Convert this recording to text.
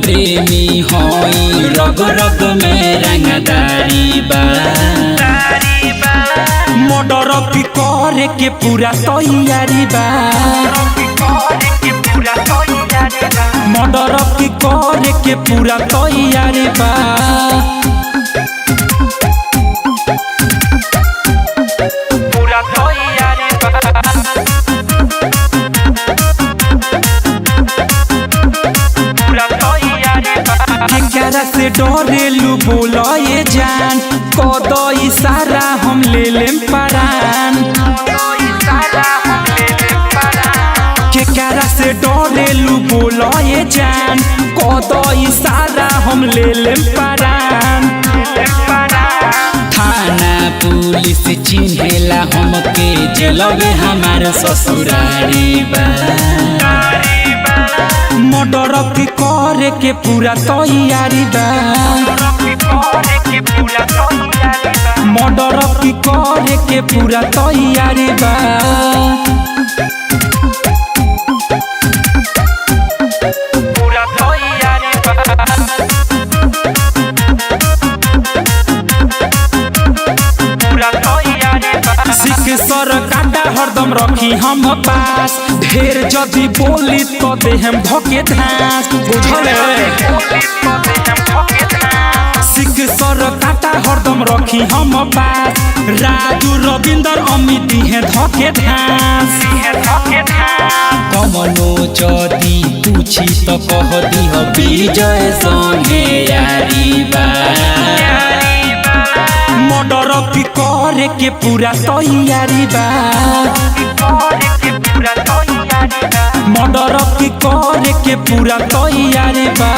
प्रेमी होई रग रग में रंगदारी बा। मर्डर की करे के पूरा तैयारी बा। मर्डर की करे के पूरा तैयारी बा। केकरा से डरेलू बोलो ये जान, कद इशारा हम ले लेम परान। केकरा से डरेलू बोलो ये जान, कद इशारा हम ले लेम परान। थाना पुलिस चिन्हेला हमके जेलवे हमार ससुरारी बा। मर्डर की करे के पूरा तैयारी बा। मर्डर की करे के पूरा तैयारी बा। सर काटा हरदम रखी हम पास, ढेर जदी बोली तो देहम धोके धास। बुझले सिख सर काटा हरदम रखी हम पास, राजू रविंदर अमित है धोके धास। कमनो जदी पूछी तो कह दी हो विजय संगे यारी बा। मर्डर की करे के पूरा तैयारी बा। मर्डर की करे के पूरा तैयारी बा।